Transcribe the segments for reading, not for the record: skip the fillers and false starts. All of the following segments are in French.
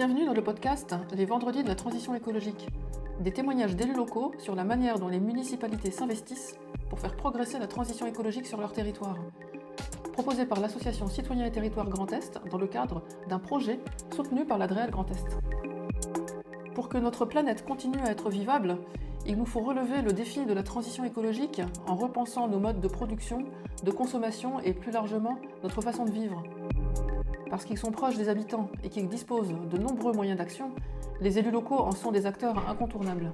Bienvenue dans le podcast Les Vendredis de la transition écologique. Des témoignages d'élus locaux sur la manière dont les municipalités s'investissent pour faire progresser la transition écologique sur leur territoire. Proposé par l'association Citoyens et Territoires Grand Est dans le cadre d'un projet soutenu par l'Adréal Grand Est. Pour que notre planète continue à être vivable, il nous faut relever le défi de la transition écologique en repensant nos modes de production, de consommation et plus largement notre façon de vivre. Parce qu'ils sont proches des habitants et qu'ils disposent de nombreux moyens d'action, les élus locaux en sont des acteurs incontournables.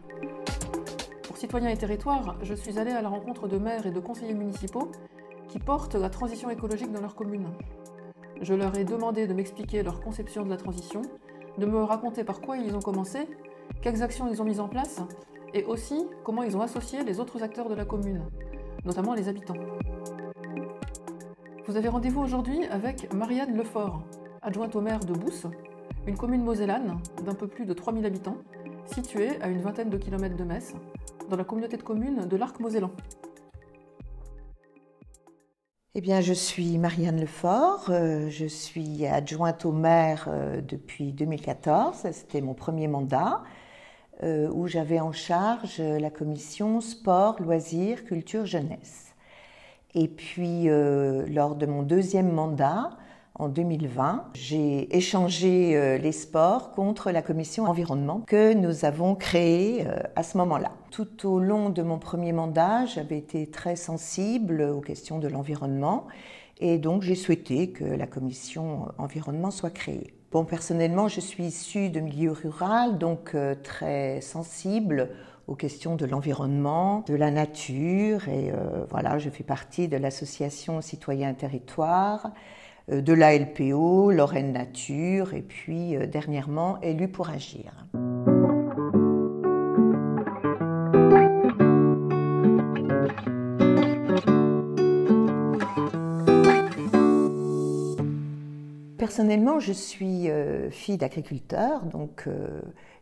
Pour Citoyens et Territoires, je suis allée à la rencontre de maires et de conseillers municipaux qui portent la transition écologique dans leur commune. Je leur ai demandé de m'expliquer leur conception de la transition, de me raconter par quoi ils ont commencé, quelles actions ils ont mises en place, et aussi comment ils ont associé les autres acteurs de la commune, notamment les habitants. Vous avez rendez-vous aujourd'hui avec Marianne Lefort, adjointe au maire de Bousse, une commune mosellane d'un peu plus de 3000 habitants, située à une vingtaine de kilomètres de Metz, dans la communauté de communes de l'Arc mosellan. Eh bien, je suis Marianne Lefort, je suis adjointe au maire depuis 2014, c'était mon premier mandat, où j'avais en charge la commission sport, loisirs, culture, jeunesse. Et puis, lors de mon deuxième mandat, en 2020, j'ai échangé les sports contre la commission environnement que nous avons créée à ce moment-là. Tout au long de mon premier mandat, j'avais été très sensible aux questions de l'environnement et donc j'ai souhaité que la commission environnement soit créée. Bon, personnellement, je suis issue de milieu rural, donc très sensible aux questions de l'environnement, de la nature, et voilà, je fais partie de l'association Citoyens et Territoires, de la LPO, Lorraine Nature, et puis dernièrement, Élus pour agir. Personnellement, je suis fille d'agriculteur, donc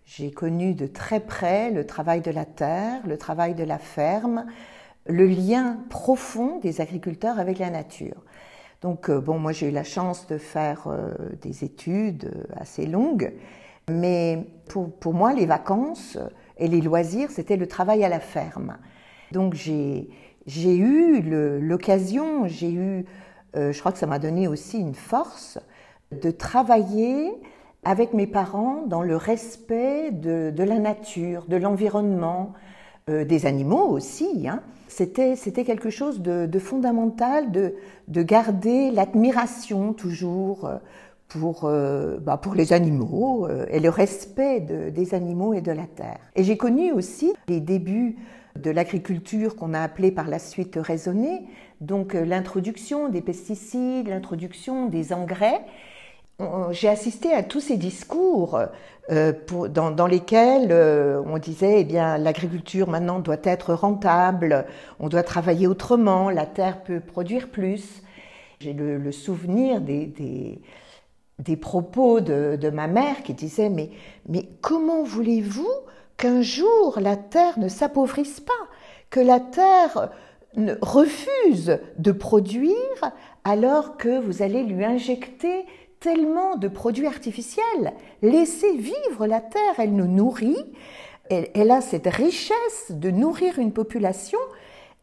j'ai connu de très près le travail de la terre, le travail de la ferme, le lien profond des agriculteurs avec la nature. Donc bon, moi j'ai eu la chance de faire des études assez longues, mais pour moi les vacances et les loisirs c'était le travail à la ferme. Donc j'ai eu l'occasion, je crois que ça m'a donné aussi une force de travailler avec mes parents dans le respect de la nature, de l'environnement, des animaux aussi. C'était quelque chose de fondamental de garder l'admiration toujours pour les animaux et le respect des animaux et de la terre. Et j'ai connu aussi les débuts de l'agriculture qu'on a appelée par la suite raisonnée, donc l'introduction des pesticides, l'introduction des engrais. J'ai assisté à tous ces discours dans lesquels on disait eh bien l'agriculture maintenant doit être rentable, on doit travailler autrement, la terre peut produire plus. J'ai le souvenir des propos de ma mère qui disait mais comment voulez-vous qu'un jour la terre ne s'appauvrisse pas, que la terre refuse de produire alors que vous allez lui injecter tellement de produits artificiels. Laissez vivre la terre, elle nous nourrit, elle a cette richesse de nourrir une population.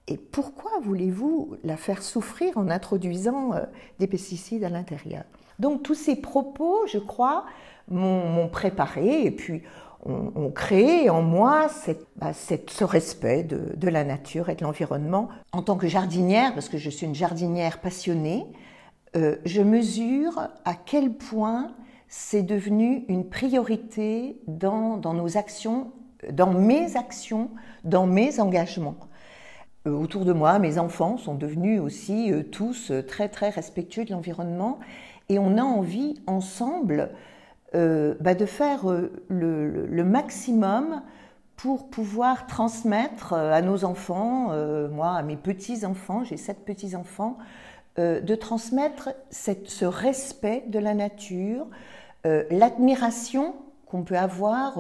Et pourquoi voulez-vous la faire souffrir en introduisant des pesticides à l'intérieur? Donc tous ces propos, je crois, m'ont préparé et puis ont créé en moi ce respect de la nature et de l'environnement. En tant que jardinière, parce que je suis une jardinière passionnée, je mesure à quel point c'est devenu une priorité dans nos actions, dans mes engagements. Autour de moi, mes enfants sont devenus aussi tous très très respectueux de l'environnement et on a envie ensemble de faire le maximum pour pouvoir transmettre à nos enfants, moi à mes petits-enfants, j'ai 7 petits-enfants, de transmettre ce respect de la nature, l'admiration qu'on peut avoir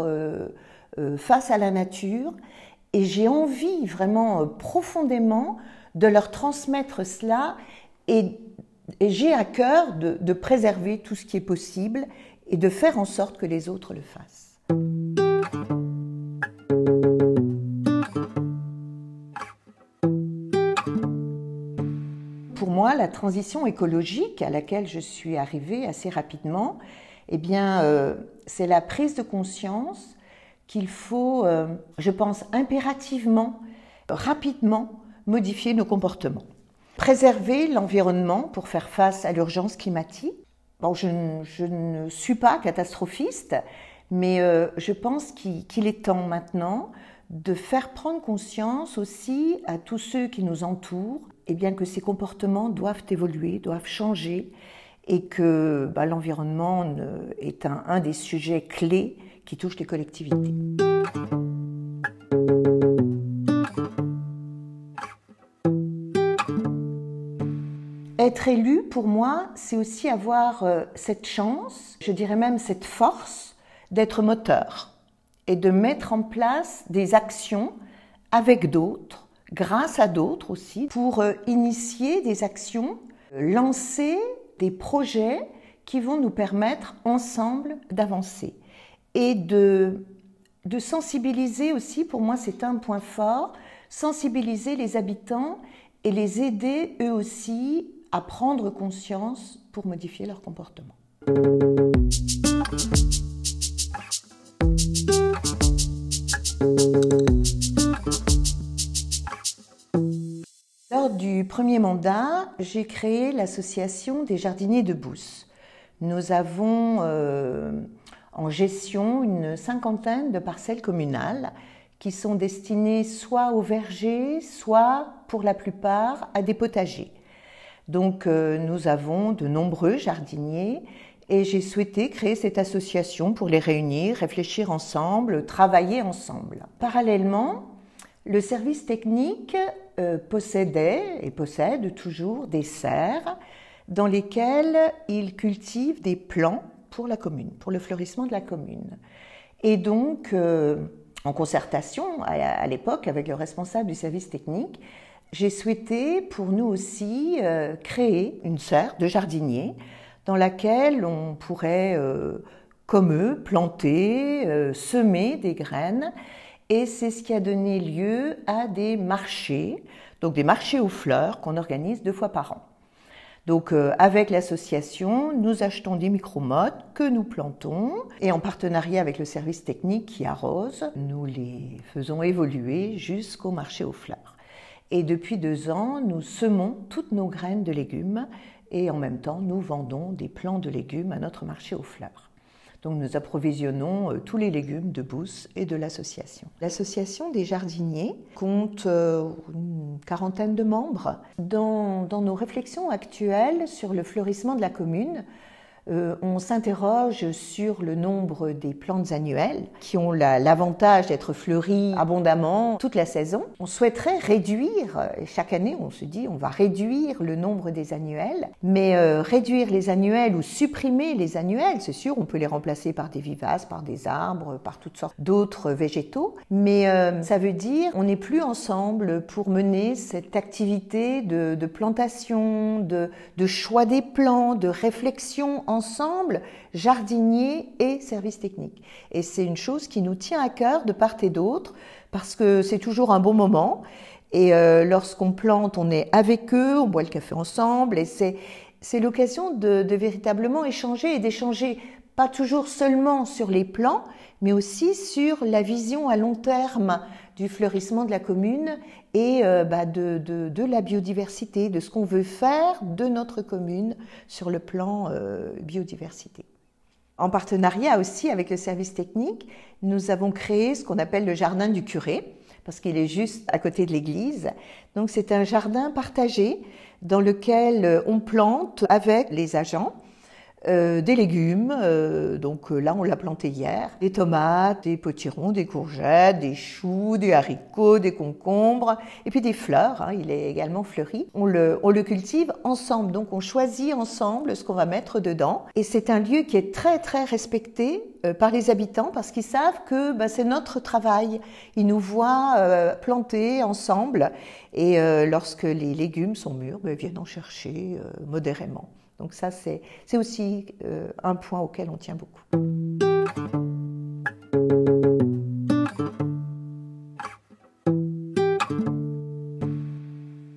face à la nature. Et j'ai envie vraiment profondément de leur transmettre cela et j'ai à cœur de préserver tout ce qui est possible et de faire en sorte que les autres le fassent. Pour moi, la transition écologique à laquelle je suis arrivée assez rapidement, eh bien, c'est la prise de conscience qu'il faut, je pense, impérativement, rapidement modifier nos comportements. Préserver l'environnement pour faire face à l'urgence climatique. Bon, je ne suis pas catastrophiste, mais je pense qu'il est temps maintenant de faire prendre conscience aussi à tous ceux qui nous entourent, eh bien, que ces comportements doivent évoluer, doivent changer, et que l'environnement est un des sujets clés qui touchent les collectivités. Être élu, pour moi, c'est aussi avoir cette chance, je dirais même cette force, d'être moteur et de mettre en place des actions avec d'autres, grâce à d'autres aussi, pour initier des actions, lancer des projets qui vont nous permettre ensemble d'avancer. Et de sensibiliser aussi, pour moi c'est un point fort, sensibiliser les habitants et les aider eux aussi à prendre conscience pour modifier leur comportement. Lors du premier mandat, j'ai créé l'association des jardiniers de Beauce. Nous avons en gestion une cinquantaine de parcelles communales qui sont destinées soit aux vergers, soit pour la plupart à des potagers. Donc nous avons de nombreux jardiniers et j'ai souhaité créer cette association pour les réunir, réfléchir ensemble, travailler ensemble. Parallèlement, le service technique possédait et possède toujours des serres dans lesquelles il cultive des plants pour la commune, pour le fleurissement de la commune. Et donc, en concertation à l'époque avec le responsable du service technique, j'ai souhaité pour nous aussi créer une serre de jardiniers dans laquelle on pourrait, comme eux, planter, semer des graines. Et c'est ce qui a donné lieu à des marchés, donc des marchés aux fleurs qu'on organise 2 fois par an. Donc avec l'association, nous achetons des micro-mottes que nous plantons et en partenariat avec le service technique qui arrose, nous les faisons évoluer jusqu'au marché aux fleurs. Et depuis 2 ans, nous semons toutes nos graines de légumes et en même temps, nous vendons des plants de légumes à notre marché aux fleurs. Donc nous approvisionnons tous les légumes de Beauce et de l'association. L'association des jardiniers compte une quarantaine de membres. Dans nos réflexions actuelles sur le fleurissement de la commune, on s'interroge sur le nombre des plantes annuelles qui ont l'avantage d'être fleuries abondamment toute la saison. On souhaiterait réduire, et chaque année on se dit on va réduire le nombre des annuelles, mais réduire les annuelles ou supprimer les annuelles, c'est sûr, on peut les remplacer par des vivaces, par des arbres, par toutes sortes d'autres végétaux, mais ça veut dire on n'est plus ensemble pour mener cette activité de plantation, de choix des plants, de réflexion ensemble, jardiniers et services techniques. Et c'est une chose qui nous tient à cœur de part et d'autre parce que c'est toujours un bon moment et lorsqu'on plante, on est avec eux, on boit le café ensemble et c'est l'occasion de véritablement échanger et d'échanger pas toujours seulement sur les plans, mais aussi sur la vision à long terme du fleurissement de la commune et de la biodiversité, de ce qu'on veut faire de notre commune sur le plan biodiversité. En partenariat aussi avec le service technique, nous avons créé ce qu'on appelle le jardin du curé, parce qu'il est juste à côté de l'église. Donc c'est un jardin partagé dans lequel on plante avec les agents des légumes, donc là on l'a planté hier, des tomates, des potirons, des courgettes, des choux, des haricots, des concombres, et puis des fleurs, il est également fleuri. On le cultive ensemble, donc on choisit ensemble ce qu'on va mettre dedans, et c'est un lieu qui est très très respecté par les habitants parce qu'ils savent que c'est notre travail. Ils nous voient planter ensemble et lorsque les légumes sont mûrs, ils viennent en chercher modérément. Donc ça, c'est aussi un point auquel on tient beaucoup.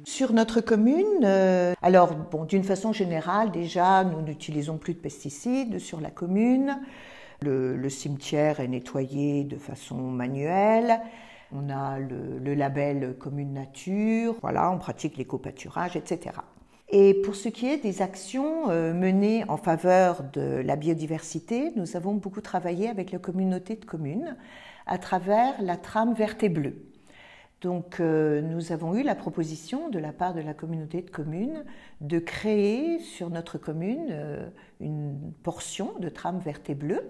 Sur notre commune, alors d'une façon générale, déjà, nous n'utilisons plus de pesticides sur la commune. Le cimetière est nettoyé de façon manuelle. On a le label Commune Nature. Voilà, on pratique l'éco-pâturage, etc. Et pour ce qui est des actions menées en faveur de la biodiversité, nous avons beaucoup travaillé avec la communauté de communes à travers la trame verte et bleue. Donc nous avons eu la proposition de la part de la communauté de communes de créer sur notre commune une portion de trame verte et bleue.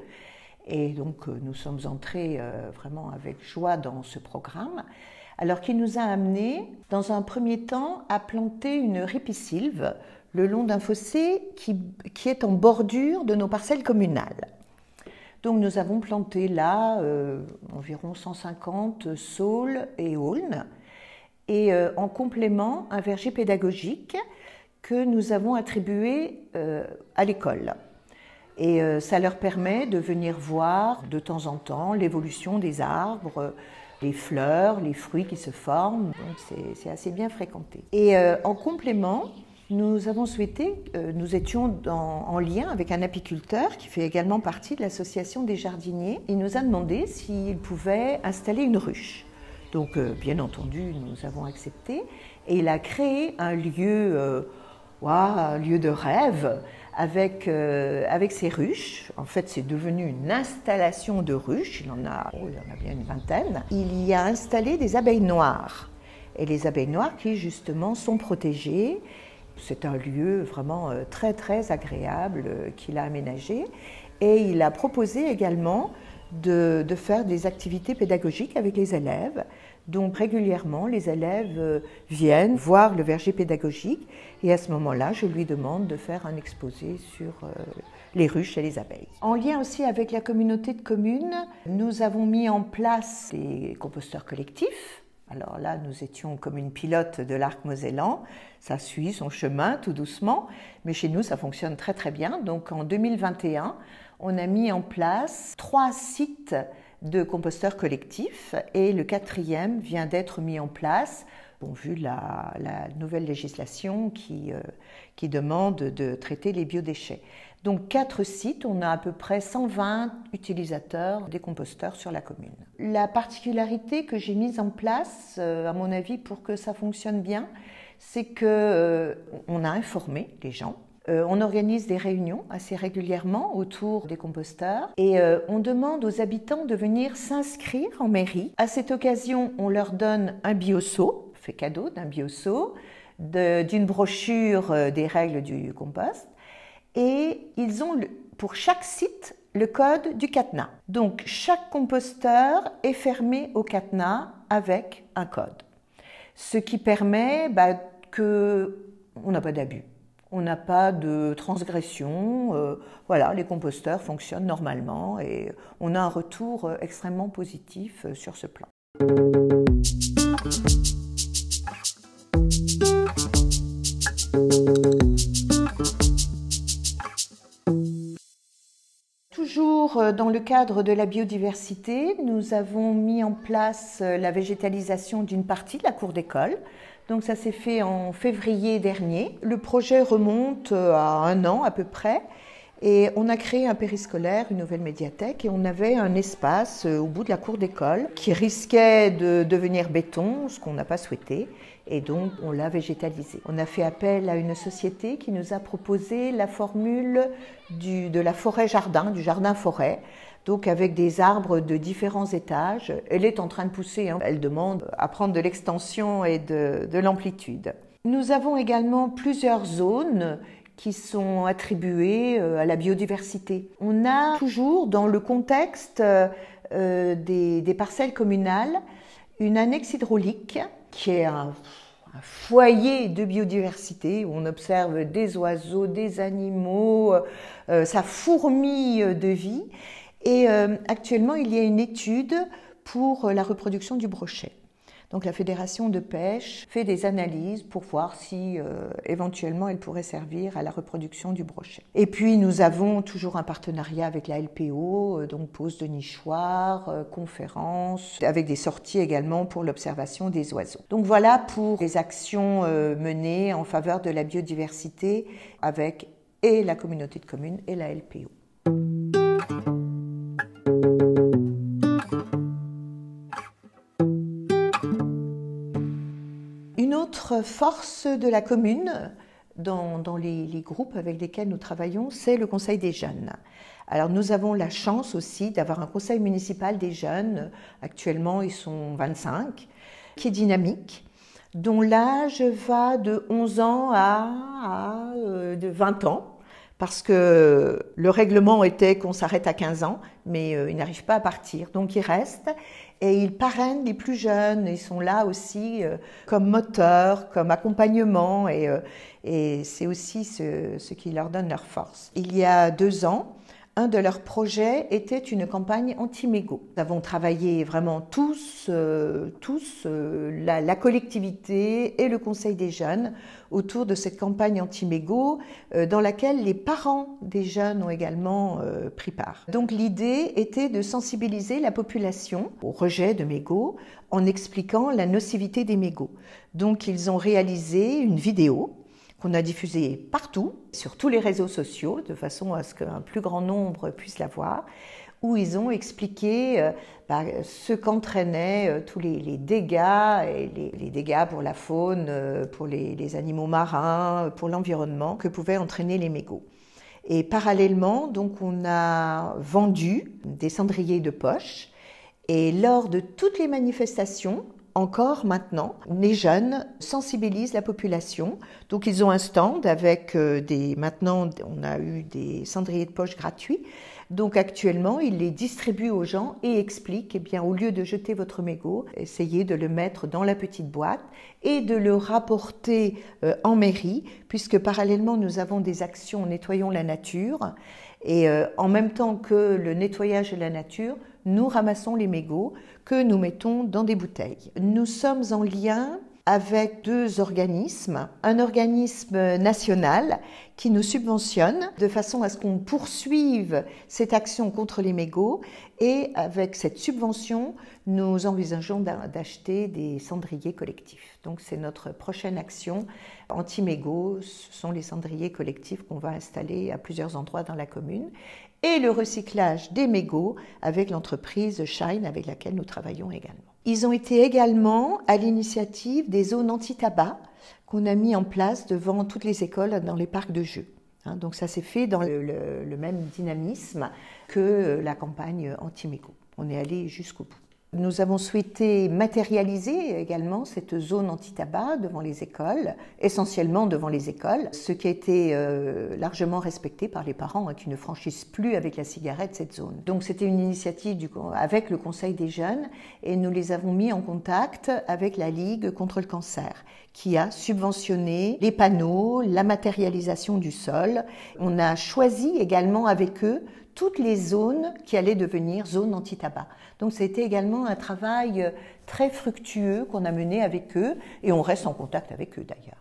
Et donc nous sommes entrés vraiment avec joie dans ce programme. Alors qui nous a amené dans un premier temps à planter une ripisylve le long d'un fossé qui est en bordure de nos parcelles communales. Donc nous avons planté là environ 150 saules et aulnes et en complément un verger pédagogique que nous avons attribué à l'école. Et ça leur permet de venir voir de temps en temps l'évolution des arbres, les fleurs, les fruits qui se forment, donc c'est assez bien fréquenté. Et en complément, nous avons souhaité, nous étions en lien avec un apiculteur qui fait également partie de l'association des jardiniers. Il nous a demandé s'il pouvait installer une ruche. Donc bien entendu, nous avons accepté et il a créé un lieu, un lieu de rêve avec ses ruches. En fait, c'est devenu une installation de ruches, il y en a bien une vingtaine. Il y a installé des abeilles noires et les abeilles noires qui justement sont protégées. C'est un lieu vraiment très très agréable qu'il a aménagé et il a proposé également de faire des activités pédagogiques avec les élèves. Donc régulièrement, les élèves viennent voir le verger pédagogique et à ce moment-là, je lui demande de faire un exposé sur les ruches et les abeilles. En lien aussi avec la communauté de communes, nous avons mis en place des composteurs collectifs. Alors là, nous étions comme une pilote de l'arc mosellan, ça suit son chemin tout doucement, mais chez nous, ça fonctionne très très bien. Donc en 2021, on a mis en place 3 sites de composteurs collectifs et le 4e vient d'être mis en place, vu la nouvelle législation qui demande de traiter les biodéchets. Donc 4 sites, on a à peu près 120 utilisateurs des composteurs sur la commune. La particularité que j'ai mise en place, à mon avis, pour que ça fonctionne bien, c'est qu'on a informé les gens. On organise des réunions assez régulièrement autour des composteurs et on demande aux habitants de venir s'inscrire en mairie. À cette occasion, on leur donne un bioseau, fait cadeau d'un bioseau, d'une brochure des règles du compost. Et ils ont pour chaque site le code du cadenas. Donc chaque composteur est fermé au cadenas avec un code. Ce qui permet qu'on n'a pas d'abus, on n'a pas de transgression. Voilà, les composteurs fonctionnent normalement et on a un retour extrêmement positif sur ce plan. Toujours dans le cadre de la biodiversité, nous avons mis en place la végétalisation d'une partie de la cour d'école. Donc ça s'est fait en février dernier. Le projet remonte à 1 an à peu près. Et on a créé un périscolaire, une nouvelle médiathèque, et on avait un espace au bout de la cour d'école qui risquait de devenir béton, ce qu'on n'a pas souhaité, et donc on l'a végétalisé. On a fait appel à une société qui nous a proposé la formule de la forêt-jardin, du jardin-forêt, donc avec des arbres de différents étages. Elle est en train de pousser, elle demande à prendre de l'extension et de l'amplitude. Nous avons également plusieurs zones qui sont attribuées à la biodiversité. On a toujours, dans le contexte des parcelles communales, une annexe hydraulique qui est un foyer de biodiversité où on observe des oiseaux, des animaux, ça fourmille de vie. Et actuellement, il y a une étude pour la reproduction du brochet. Donc la Fédération de pêche fait des analyses pour voir si éventuellement elle pourrait servir à la reproduction du brochet. Et puis nous avons toujours un partenariat avec la LPO, donc pose de nichoirs, conférences, avec des sorties également pour l'observation des oiseaux. Donc voilà pour les actions menées en faveur de la biodiversité avec et la communauté de communes et la LPO. Une autre force de la commune dans les groupes avec lesquels nous travaillons, c'est le Conseil des jeunes. Alors nous avons la chance aussi d'avoir un conseil municipal des jeunes, actuellement ils sont 25, qui est dynamique, dont l'âge va de 11 ans à de 20 ans. Parce que le règlement était qu'on s'arrête à 15 ans, mais ils n'arrivent pas à partir. Donc ils restent et ils parrainent les plus jeunes. Ils sont là aussi comme moteur, comme accompagnement et c'est aussi ce qui leur donne leur force. Il y a 2 ans, un de leurs projets était une campagne anti-mégots. Nous avons travaillé vraiment tous, la collectivité et le Conseil des jeunes autour de cette campagne anti-mégots dans laquelle les parents des jeunes ont également pris part. Donc l'idée était de sensibiliser la population au rejet de mégots en expliquant la nocivité des mégots. Donc ils ont réalisé une vidéo qu'on a diffusée partout, sur tous les réseaux sociaux, de façon à ce qu'un plus grand nombre puisse la voir, où ils ont expliqué ce qu'entraînaient tous les dégâts, et les dégâts pour la faune, pour les animaux marins, pour l'environnement, que pouvaient entraîner les mégots. Et parallèlement, donc, on a vendu des cendriers de poche, et lors de toutes les manifestations, encore maintenant, les jeunes sensibilisent la population. Donc ils ont un stand avec maintenant on a eu des cendriers de poche gratuits. Donc actuellement, ils les distribuent aux gens et expliquent, eh bien, au lieu de jeter votre mégot, essayez de le mettre dans la petite boîte et de le rapporter en mairie, puisque parallèlement, nous avons des actions Nettoyons la nature. Et en même temps que le nettoyage de la nature, nous ramassons les mégots que nous mettons dans des bouteilles. Nous sommes en lien avec 2 organismes. Un organisme national qui nous subventionne de façon à ce qu'on poursuive cette action contre les mégots et avec cette subvention, nous envisageons d'acheter des cendriers collectifs. Donc c'est notre prochaine action anti-mégots, ce sont les cendriers collectifs qu'on va installer à plusieurs endroits dans la commune et le recyclage des mégots avec l'entreprise Shine avec laquelle nous travaillons également. Ils ont été également à l'initiative des zones anti-tabac qu'on a mis en place devant toutes les écoles dans les parcs de jeux. Donc ça s'est fait dans le même dynamisme que la campagne anti-mégots. On est allé jusqu'au bout. Nous avons souhaité matérialiser également cette zone anti-tabac devant les écoles, essentiellement devant les écoles, ce qui a été largement respecté par les parents qui ne franchissent plus avec la cigarette cette zone. Donc c'était une initiative avec le Conseil des jeunes et nous les avons mis en contact avec la Ligue contre le cancer qui a subventionné les panneaux, la matérialisation du sol. On a choisi également avec eux toutes les zones qui allaient devenir zones anti-tabac. Donc c'était également un travail très fructueux qu'on a mené avec eux et on reste en contact avec eux d'ailleurs.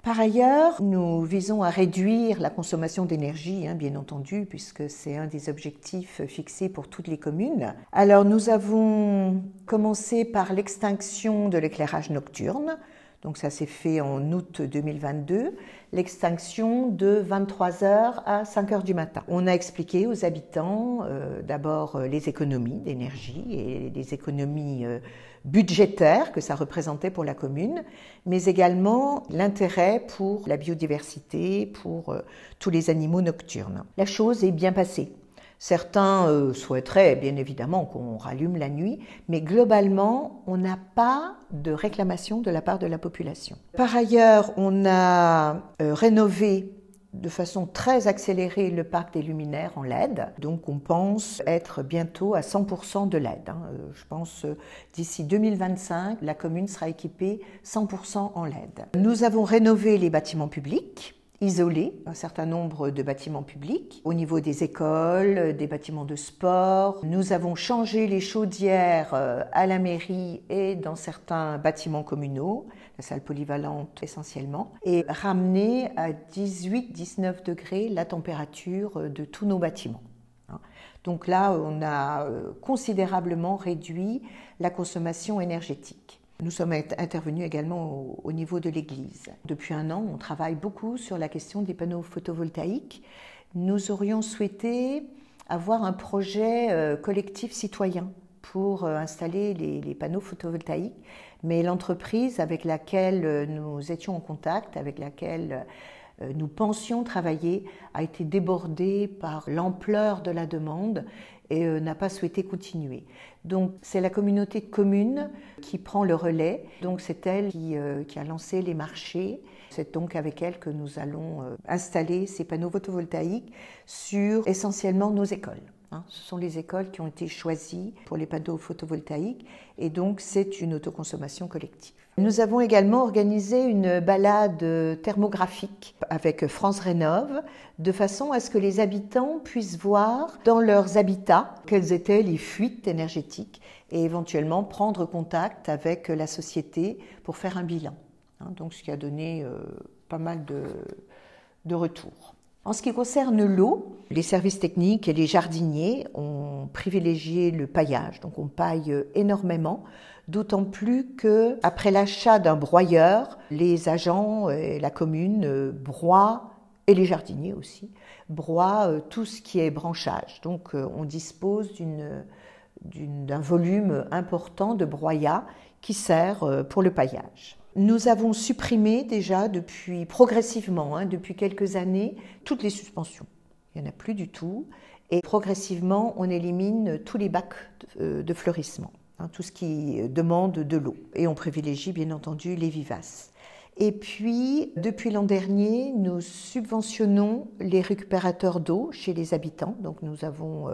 Par ailleurs, nous visons à réduire la consommation d'énergie, bien entendu, puisque c'est un des objectifs fixés pour toutes les communes. Alors, nous avons commencé par l'extinction de l'éclairage nocturne. Donc, ça s'est fait en août 2022. L'extinction de 23h à 5h du matin. On a expliqué aux habitants d'abord les économies d'énergie et les économies budgétaires que ça représentait pour la commune, mais également l'intérêt pour la biodiversité, pour tous les animaux nocturnes. La chose est bien passée. Certains souhaiteraient bien évidemment qu'on rallume la nuit, mais globalement, on n'a pas de réclamation de la part de la population. Par ailleurs, on a rénové de façon très accélérée le parc des luminaires en LED. Donc on pense être bientôt à 100% de LED. Je pense d'ici 2025, la commune sera équipée 100% en LED. Nous avons rénové les bâtiments publics, isolé un certain nombre de bâtiments publics au niveau des écoles, des bâtiments de sport. Nous avons changé les chaudières à la mairie et dans certains bâtiments communaux, la salle polyvalente essentiellement, et ramené à 18-19 degrés la température de tous nos bâtiments. Donc là, on a considérablement réduit la consommation énergétique. Nous sommes intervenus également au niveau de l'église. Depuis un an, on travaille beaucoup sur la question des panneaux photovoltaïques. Nous aurions souhaité avoir un projet collectif citoyen pour installer les panneaux photovoltaïques, mais l'entreprise avec laquelle nous étions en contact, avec laquelle nous pensions travailler, a été débordée par l'ampleur de la demande et n'a pas souhaité continuer. Donc c'est la communauté de communes qui prend le relais, donc c'est elle qui a lancé les marchés. C'est donc avec elle que nous allons installer ces panneaux photovoltaïques sur essentiellement nos écoles. Ce sont les écoles qui ont été choisies pour les panneaux photovoltaïques et donc c'est une autoconsommation collective. Nous avons également organisé une balade thermographique avec France Rénov', de façon à ce que les habitants puissent voir dans leurs habitats quelles étaient les fuites énergétiques et éventuellement prendre contact avec la société pour faire un bilan. Donc ce qui a donné pas mal de retours. En ce qui concerne l'eau, les services techniques et les jardiniers ont privilégié le paillage, donc on paille énormément. D'autant plus qu'après l'achat d'un broyeur, les agents et la commune broient, et les jardiniers aussi, broient tout ce qui est branchage. Donc on dispose d'un volume important de broyat qui sert pour le paillage. Nous avons supprimé déjà progressivement, depuis quelques années, toutes les suspensions. Il n'y en a plus du tout. Et progressivement, on élimine tous les bacs de fleurissement. Tout ce qui demande de l'eau. Et on privilégie bien entendu les vivaces. Et puis, depuis l'an dernier, nous subventionnons les récupérateurs d'eau chez les habitants. Donc nous avons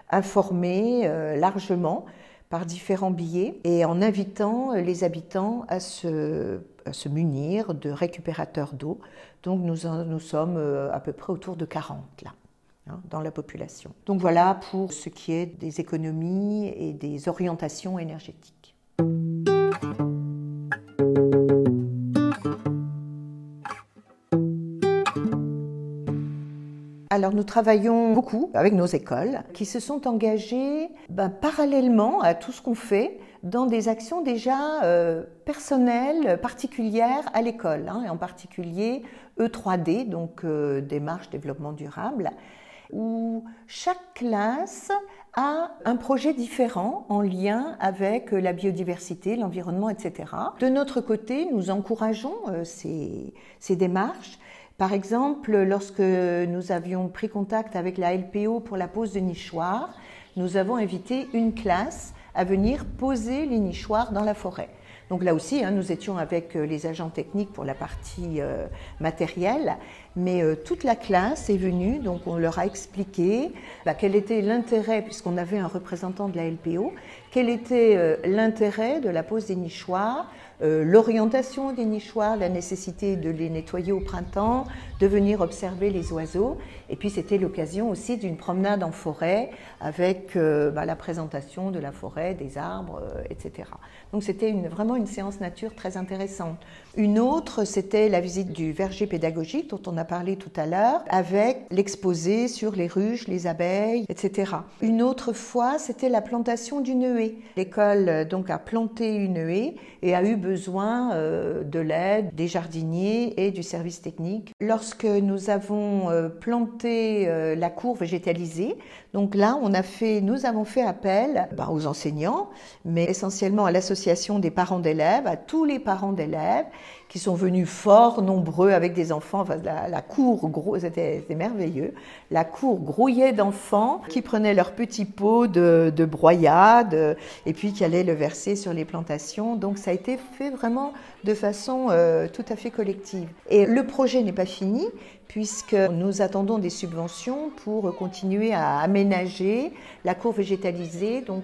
informé largement par différents billets et en invitant les habitants à se munir de récupérateurs d'eau. Donc nous sommes à peu près autour de 40 là. Dans la population. Donc voilà pour ce qui est des économies et des orientations énergétiques. Alors nous travaillons beaucoup avec nos écoles qui se sont engagées parallèlement à tout ce qu'on fait dans des actions déjà personnelles, particulières à l'école, et en particulier E3D, donc démarche développement durable, où chaque classe a un projet différent en lien avec la biodiversité, l'environnement, etc. De notre côté, nous encourageons ces démarches. Par exemple, lorsque nous avions pris contact avec la LPO pour la pose de nichoirs, nous avons invité une classe à venir poser les nichoirs dans la forêt. Donc là aussi, nous étions avec les agents techniques pour la partie matérielle, mais toute la classe est venue, donc on leur a expliqué quel était l'intérêt, puisqu'on avait un représentant de la LPO, quel était l'intérêt de la pose des nichoirs, l'orientation des nichoirs, la nécessité de les nettoyer au printemps, de venir observer les oiseaux. Et puis c'était l'occasion aussi d'une promenade en forêt avec la présentation de la forêt, des arbres, etc. Donc c'était vraiment une séance nature très intéressante. Une autre, c'était la visite du verger pédagogique dont on a parlé tout à l'heure, avec l'exposé sur les ruches, les abeilles, etc. Une autre fois, c'était la plantation d'une haie. L'école donc a planté une haie et a eu besoin de l'aide des jardiniers et du service technique. Lorsque nous avons planté la cour végétalisée, donc là nous avons fait appel aux enseignants, mais essentiellement à l'association des parents d'élèves, à tous les parents d'élèves qui sont venus fort nombreux avec des enfants. Enfin, la cour, c'était merveilleux. La cour grouillait d'enfants qui prenaient leurs petits pots de broyade et puis qui allaient le verser sur les plantations. Donc ça a été fait vraiment de façon tout à fait collective. Et le projet n'est pas fini puisque nous attendons des subventions pour continuer à aménager la cour végétalisée. Donc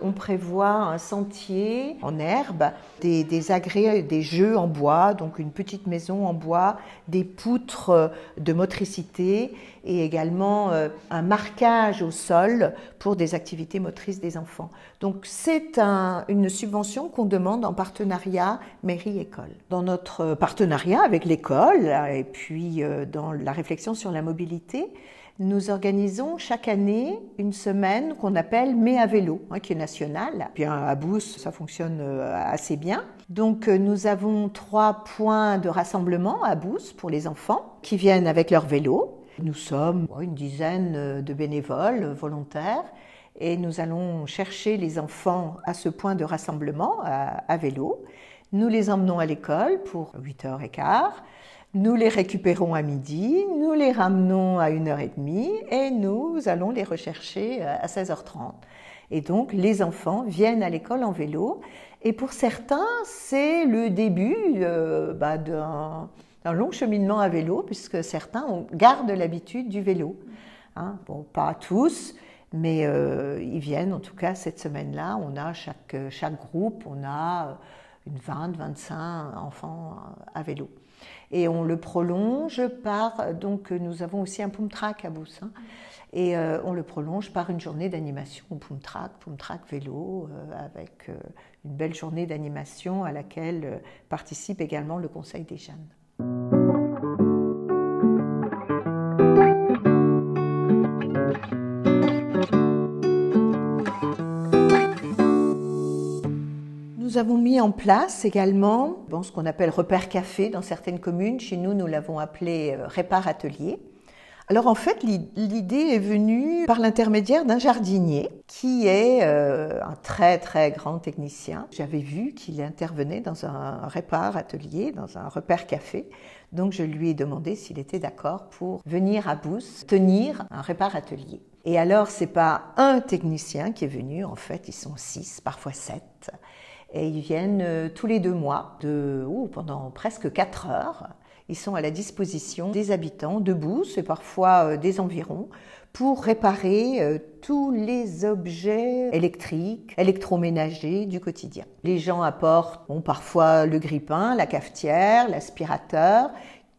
on prévoit un sentier en herbe, des agrès, des jeux en bois, donc une petite maison en bois, des poutres de motricité et également un marquage au sol pour des activités motrices des enfants. Donc c'est une subvention qu'on demande en partenariat mairie-école. Dans notre partenariat avec l'école et puis dans la réflexion sur la mobilité, nous organisons chaque année une semaine qu'on appelle Mai à vélo, qui est nationale. Puis à Beauce, ça fonctionne assez bien. Donc nous avons 3 points de rassemblement à Beauce pour les enfants qui viennent avec leur vélo. Nous sommes une dizaine de bénévoles volontaires et nous allons chercher les enfants à ce point de rassemblement à vélo. Nous les emmenons à l'école pour 8h15. Nous les récupérons à midi, nous les ramenons à 1h30 et nous allons les rechercher à 16h30. Et donc les enfants viennent à l'école en vélo et pour certains c'est le début d'un long cheminement à vélo puisque certains gardent l'habitude du vélo. Bon, pas tous, mais ils viennent en tout cas cette semaine-là. On a chaque groupe, on a une 20-25 enfants à vélo. Et on le prolonge donc nous avons aussi un Poumtrack à Beauce, et on le prolonge par une journée d'animation au Poumtrack vélo, avec une belle journée d'animation à laquelle participe également le Conseil des jeunes. Nous avons mis en place également ce qu'on appelle repère café dans certaines communes. Chez nous, nous l'avons appelé Répare Atelier. Alors en fait, l'idée est venue par l'intermédiaire d'un jardinier qui est un très très grand technicien. J'avais vu qu'il intervenait dans un Répare Atelier, dans un repère café. Donc je lui ai demandé s'il était d'accord pour venir à Beauce tenir un Répare Atelier. Et alors, c'est pas un technicien qui est venu, en fait, ils sont 6, parfois 7. Et ils viennent tous les 2 mois, pendant presque 4 heures. Ils sont à la disposition des habitants de Beauce et parfois des environs pour réparer tous les objets électriques, électroménagers du quotidien. Les gens apportent parfois le grille-pain, la cafetière, l'aspirateur,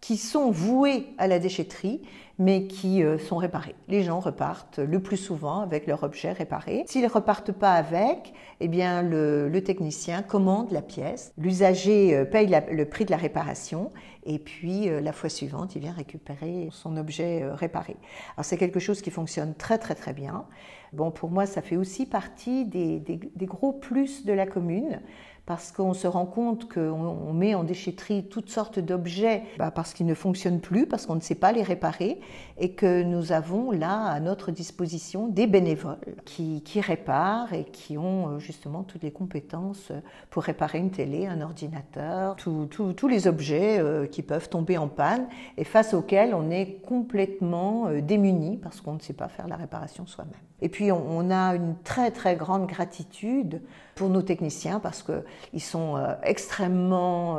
qui sont voués à la déchetterie, mais qui sont réparés. Les gens repartent le plus souvent avec leur objet réparé. S'ils ne repartent pas avec, eh bien le technicien commande la pièce, l'usager paye le prix de la réparation et puis la fois suivante, il vient récupérer son objet réparé. Alors c'est quelque chose qui fonctionne très très très bien. Bon, pour moi, ça fait aussi partie des gros plus de la commune, parce qu'on se rend compte qu'on met en déchetterie toutes sortes d'objets parce qu'ils ne fonctionnent plus, parce qu'on ne sait pas les réparer, et que nous avons là à notre disposition des bénévoles qui réparent et qui ont justement toutes les compétences pour réparer une télé, un ordinateur, tous les objets qui peuvent tomber en panne et face auxquels on est complètement démuni parce qu'on ne sait pas faire la réparation soi-même. Et puis on a une très très grande gratitude pour nos techniciens parce qu'ils sont extrêmement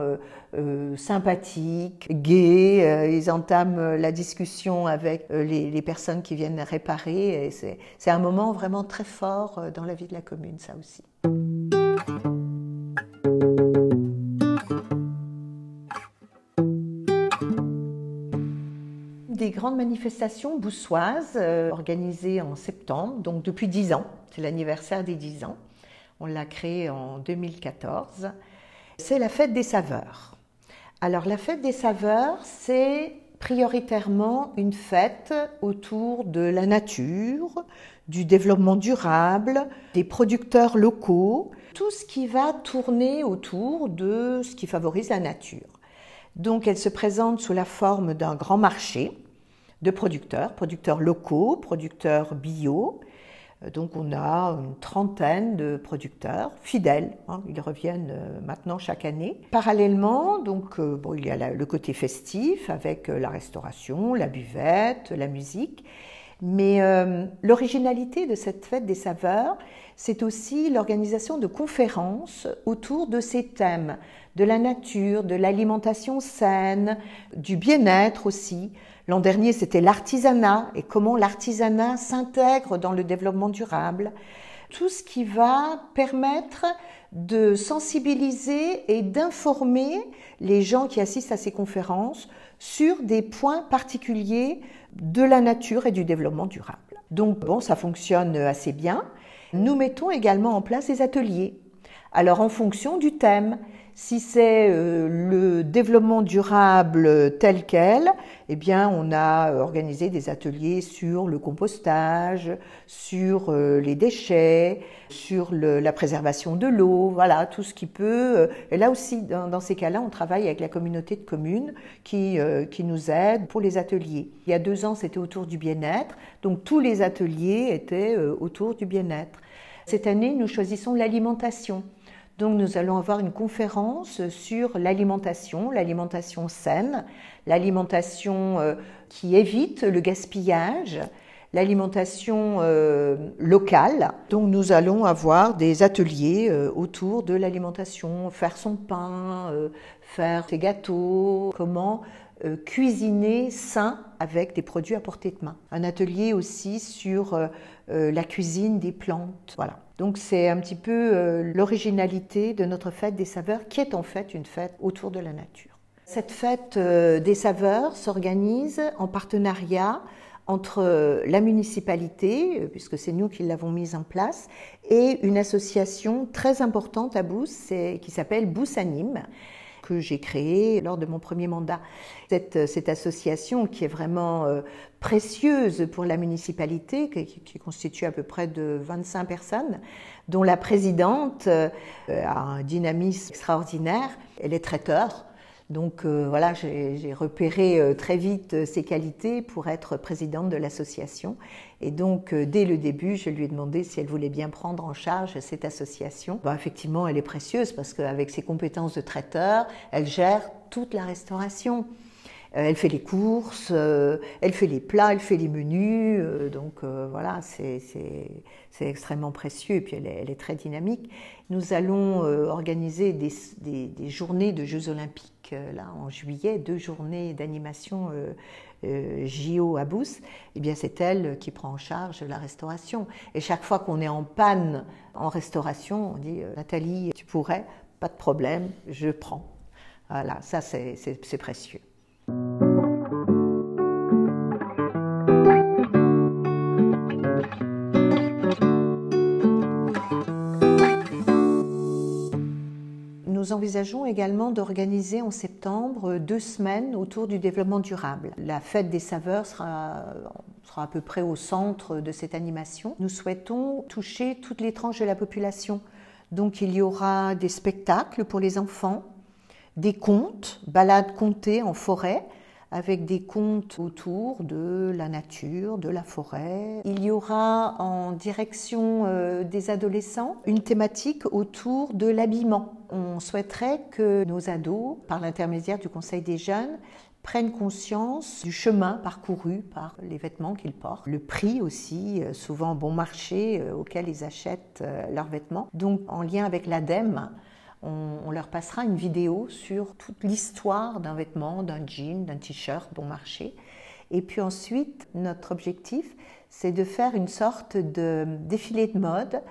sympathiques, gais, ils entament la discussion avec les personnes qui viennent réparer et c'est un moment vraiment très fort dans la vie de la commune, ça aussi. Des grandes manifestations beauçoises organisées en septembre, donc depuis 10 ans, c'est l'anniversaire des 10 ans. On l'a créée en 2014. C'est la fête des saveurs. Alors la fête des saveurs, c'est prioritairement une fête autour de la nature, du développement durable, des producteurs locaux, tout ce qui va tourner autour de ce qui favorise la nature. Donc elle se présente sous la forme d'un grand marché de producteurs locaux, producteurs bio. Donc on a une trentaine de producteurs fidèles, ils reviennent maintenant chaque année. Parallèlement, donc, il y a le côté festif avec la restauration, la buvette, la musique. Mais l'originalité de cette fête des saveurs, c'est aussi l'organisation de conférences autour de ces thèmes, de la nature, de l'alimentation saine, du bien-être aussi, L'an dernier, c'était l'artisanat et comment l'artisanat s'intègre dans le développement durable. Tout ce qui va permettre de sensibiliser et d'informer les gens qui assistent à ces conférences sur des points particuliers de la nature et du développement durable. Donc bon, ça fonctionne assez bien. Nous mettons également en place des ateliers. Alors en fonction du thème, si c'est le développement durable tel quel, eh bien on a organisé des ateliers sur le compostage, sur les déchets, sur la préservation de l'eau, voilà, tout ce qui peut. Et là aussi, dans ces cas-là, on travaille avec la communauté de communes qui nous aide pour les ateliers. Il y a 2 ans, c'était autour du bien-être, donc tous les ateliers étaient autour du bien-être. Cette année, nous choisissons l'alimentation. Donc nous allons avoir une conférence sur l'alimentation saine, l'alimentation qui évite le gaspillage, l'alimentation locale. Donc nous allons avoir des ateliers autour de l'alimentation, faire son pain, faire ses gâteaux, comment cuisiner sain avec des produits à portée de main. Un atelier aussi sur la cuisine des plantes, voilà. Donc c'est un petit peu l'originalité de notre fête des saveurs qui est en fait une fête autour de la nature. Cette fête des saveurs s'organise en partenariat entre la municipalité, puisque c'est nous qui l'avons mise en place, et une association très importante à Beauce qui s'appelle Beauce Anime, que j'ai créée lors de mon premier mandat. Cette association qui est vraiment précieuse pour la municipalité, qui constitue à peu près de 25 personnes, dont la présidente a un dynamisme extraordinaire. Elle est traiteur. Donc voilà, j'ai repéré très vite ses qualités pour être présidente de l'association. Et donc dès le début, je lui ai demandé si elle voulait bien prendre en charge cette association. Effectivement, elle est précieuse parce qu'avec ses compétences de traiteur, elle gère toute la restauration. Elle fait les courses, elle fait les plats, elle fait les menus, donc voilà, c'est extrêmement précieux et puis elle est très dynamique. Nous allons organiser des journées de Jeux Olympiques là en juillet, 2 journées d'animation JO à Beauce. Eh bien c'est elle qui prend en charge la restauration. Et chaque fois qu'on est en panne en restauration, on dit Nathalie, tu pourrais, pas de problème, je prends. Voilà, ça c'est précieux. Nous envisageons également d'organiser en septembre 2 semaines autour du développement durable. La fête des saveurs sera à peu près au centre de cette animation. Nous souhaitons toucher toutes les tranches de la population. Donc il y aura des spectacles pour les enfants, des contes, balades contées en forêt, avec des contes autour de la nature, de la forêt. Il y aura en direction des adolescents une thématique autour de l'habillement. On souhaiterait que nos ados, par l'intermédiaire du Conseil des jeunes, prennent conscience du chemin parcouru par les vêtements qu'ils portent. Le prix aussi, souvent bon marché, auquel ils achètent leurs vêtements. Donc en lien avec l'ADEME, on leur passera une vidéo sur toute l'histoire d'un vêtement, d'un jean, d'un t-shirt bon marché. Et puis ensuite, notre objectif, c'est de faire une sorte de défilé de mode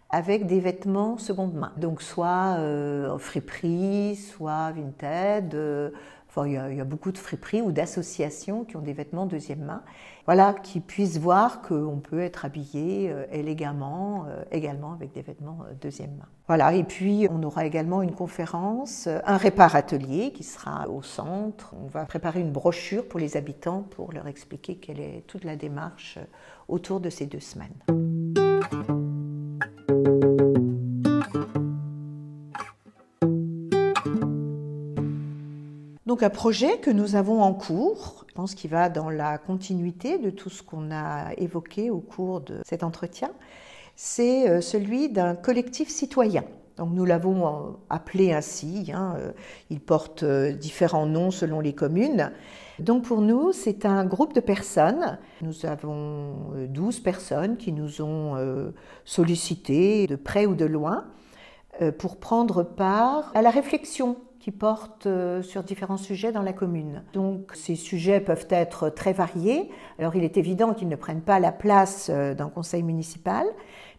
avec des vêtements seconde main. Donc soit friperie, soit Vinted. Enfin, il y a beaucoup de friperies ou d'associations qui ont des vêtements deuxième main. Voilà, qui puissent voir qu'on peut être habillé élégamment, également avec des vêtements deuxième main. Voilà, et puis on aura également une conférence, un répare-atelier qui sera au centre. On va préparer une brochure pour les habitants pour leur expliquer quelle est toute la démarche autour de ces 2 semaines. Donc un projet que nous avons en cours, je pense qu'il va dans la continuité de tout ce qu'on a évoqué au cours de cet entretien, c'est celui d'un collectif citoyen. Donc nous l'avons appelé ainsi, il porte différents noms selon les communes. Donc pour nous, c'est un groupe de personnes. Nous avons 12 personnes qui nous ont sollicités de près ou de loin pour prendre part à la réflexion qui portent sur différents sujets dans la commune. Donc ces sujets peuvent être très variés. Alors il est évident qu'ils ne prennent pas la place d'un conseil municipal,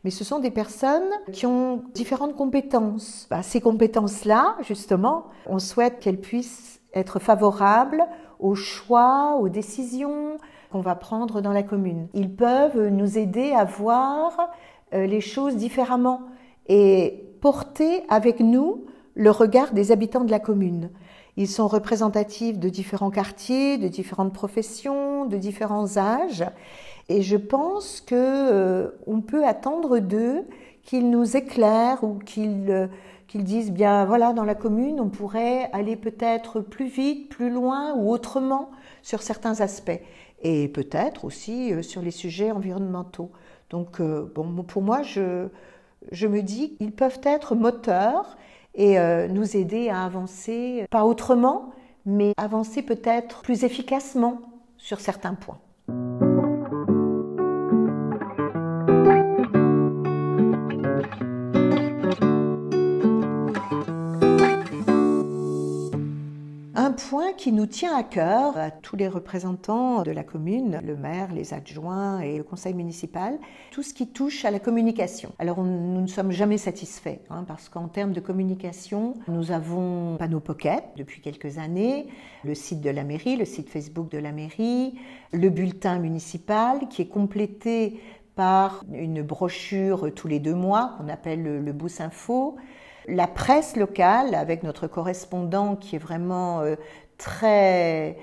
mais ce sont des personnes qui ont différentes compétences. Ces compétences-là, justement, on souhaite qu'elles puissent être favorables aux choix, aux décisions qu'on va prendre dans la commune. Ils peuvent nous aider à voir les choses différemment et porter avec nous le regard des habitants de la commune. Ils sont représentatifs de différents quartiers, de professions, de différents âges. Et je pense qu'on peut attendre d'eux qu'ils nous éclairent ou qu'ils disent, bien voilà, dans la commune, on pourrait aller peut-être plus vite, plus loin ou autrement sur certains aspects. Et peut-être aussi sur les sujets environnementaux. Donc, pour moi, je me dis qu'ils peuvent être moteurs et nous aider à avancer, pas autrement, mais avancer peut-être plus efficacement sur certains points. Un point qui nous tient à cœur, à tous les représentants de la commune, le maire, les adjoints et le conseil municipal, tout ce qui touche à la communication. Alors nous ne sommes jamais satisfaits, parce qu'en termes de communication, nous avons Panneau Pocket depuis quelques années, le site de la mairie, le site Facebook de la mairie, le bulletin municipal qui est complété par une brochure tous les 2 mois qu'on appelle le Boost Info. La presse locale, avec notre correspondant qui est vraiment très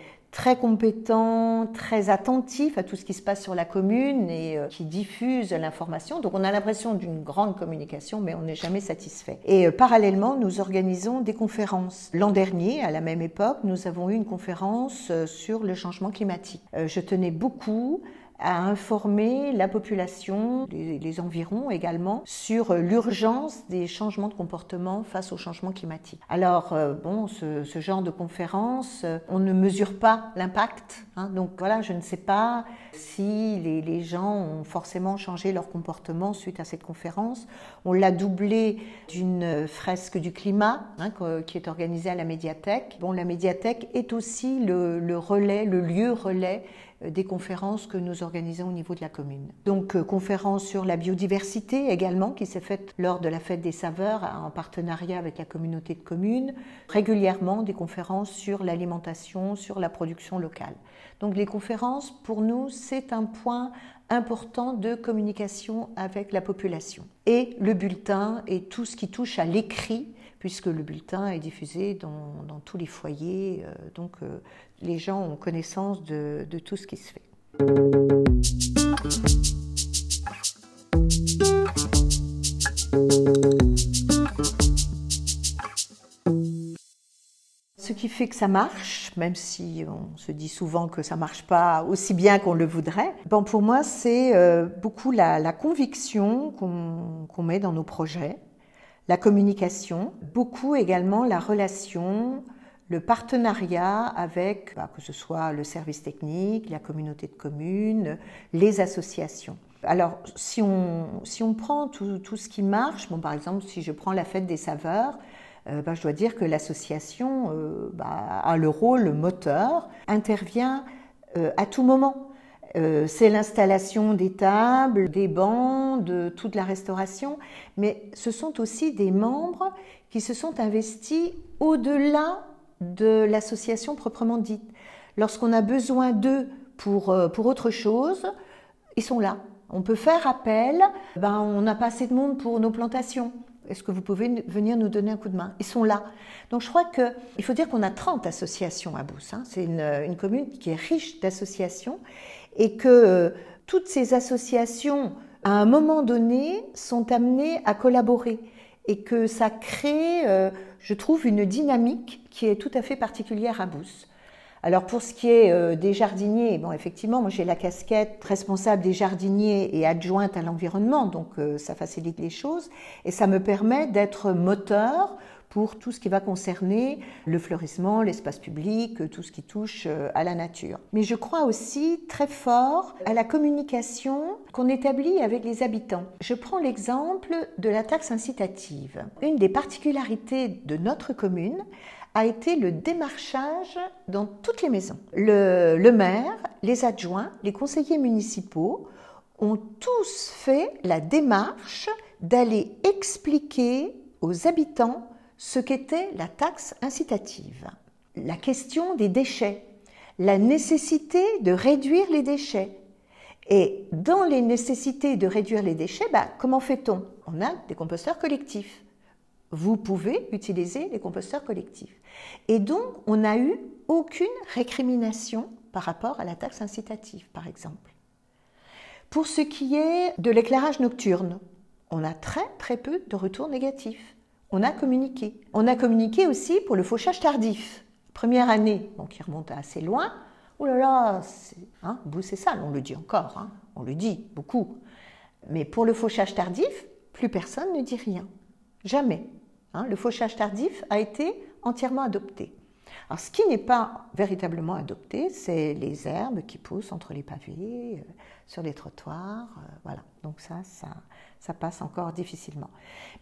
compétent, très attentif à tout ce qui se passe sur la commune et qui diffuse l'information. Donc on a l'impression d'une grande communication, mais on n'est jamais satisfait. Et parallèlement, nous organisons des conférences. L'an dernier, à la même époque, nous avons eu une conférence sur le changement climatique. Je tenais beaucoup à informer la population, les environs également, sur l'urgence des changements de comportement face au changement climatique. Alors, ce genre de conférence, on ne mesure pas l'impact. Donc voilà, je ne sais pas si les gens ont forcément changé leur comportement suite à cette conférence. On l'a doublé d'une fresque du climat qui est organisée à la médiathèque. La médiathèque est aussi le lieu relais des conférences que nous organisons au niveau de la commune. Donc, conférence sur la biodiversité également, qui s'est faite lors de la Fête des Saveurs en partenariat avec la communauté de communes. Régulièrement, des conférences sur l'alimentation, sur la production locale. Donc, les conférences, pour nous, c'est un point important de communication avec la population. Et le bulletin et tout ce qui touche à l'écrit, puisque le bulletin est diffusé dans tous les foyers, donc les gens ont connaissance de tout ce qui se fait. Ce qui fait que ça marche, même si on se dit souvent que ça ne marche pas aussi bien qu'on le voudrait, pour moi c'est beaucoup la conviction qu'on met dans nos projets, la communication, beaucoup également la relation, le partenariat avec, que ce soit le service technique, la communauté de communes, les associations. Alors, si on prend tout ce qui marche, par exemple, si je prends la Fête des Saveurs, je dois dire que l'association a le rôle moteur, intervient à tout moment. C'est l'installation des tables, des bancs, de toute la restauration, mais ce sont aussi des membres qui se sont investis au-delà de l'association proprement dite. Lorsqu'on a besoin d'eux pour autre chose, ils sont là. On peut faire appel, on n'a pas assez de monde pour nos plantations. Est-ce que vous pouvez venir nous donner un coup de main? Ils sont là. Donc je crois qu'il faut dire qu'on a 30 associations à Beauce. C'est une commune qui est riche d'associations et que toutes ces associations, à un moment donné, sont amenées à collaborer et que ça crée, je trouve, une dynamique qui est tout à fait particulière à Beauce. Alors pour ce qui est des jardiniers, effectivement, moi j'ai la casquette responsable des jardiniers et adjointe à l'environnement, donc ça facilite les choses et ça me permet d'être moteur pour tout ce qui va concerner le fleurissement, l'espace public, tout ce qui touche à la nature. Mais je crois aussi très fort à la communication qu'on établit avec les habitants. Je prends l'exemple de la taxe incitative. Une des particularités de notre commune a été le démarchage dans toutes les maisons. Le maire, les adjoints, les conseillers municipaux ont tous fait la démarche d'aller expliquer aux habitants ce qu'était la taxe incitative. La question des déchets, la nécessité de réduire les déchets. Et dans les nécessités de réduire les déchets, comment fait-on? On a des composteurs collectifs. Vous pouvez utiliser les composteurs collectifs. Et donc, on n'a eu aucune récrimination par rapport à la taxe incitative, par exemple. Pour ce qui est de l'éclairage nocturne, on a très peu de retours négatifs. On a communiqué. On a communiqué aussi pour le fauchage tardif. Première année, qui remonte à assez loin. Oh là là, c'est sale, on le dit encore, on le dit beaucoup. Mais pour le fauchage tardif, plus personne ne dit rien. Jamais. Le fauchage tardif a été entièrement adopté. Alors, ce qui n'est pas véritablement adopté, c'est les herbes qui poussent entre les pavés, sur les trottoirs, voilà. Donc ça passe encore difficilement.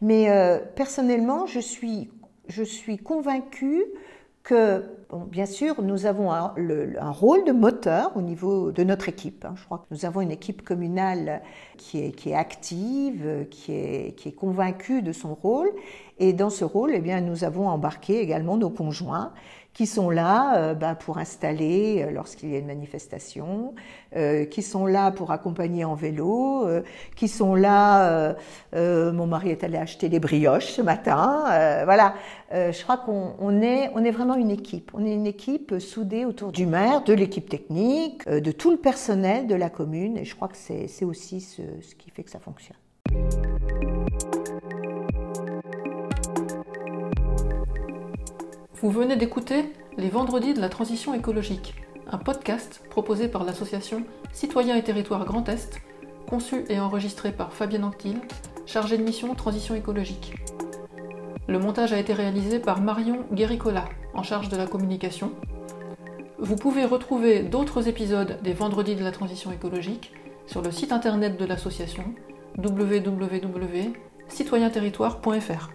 Mais personnellement, je suis convaincue que, bien sûr, nous avons un rôle de moteur au niveau de notre équipe. Je crois que nous avons une équipe communale qui est active, qui est convaincue de son rôle. Et dans ce rôle, nous avons embarqué également nos conjoints qui sont là pour installer lorsqu'il y a une manifestation, qui sont là pour accompagner en vélo, qui sont là, mon mari est allé acheter des brioches ce matin, voilà. Je crois qu'on est vraiment une équipe. On est une équipe soudée autour du maire, de l'équipe technique, de tout le personnel de la commune, et je crois que c'est aussi ce qui fait que ça fonctionne. Vous venez d'écouter Les Vendredis de la Transition écologique, un podcast proposé par l'association Citoyens et Territoires Grand Est, conçu et enregistré par Fabienne Anctil, chargée de mission Transition écologique. Le montage a été réalisé par Marion Guéricola, en charge de la communication. Vous pouvez retrouver d'autres épisodes des Vendredis de la Transition écologique sur le site internet de l'association www.citoyenterritoire.fr.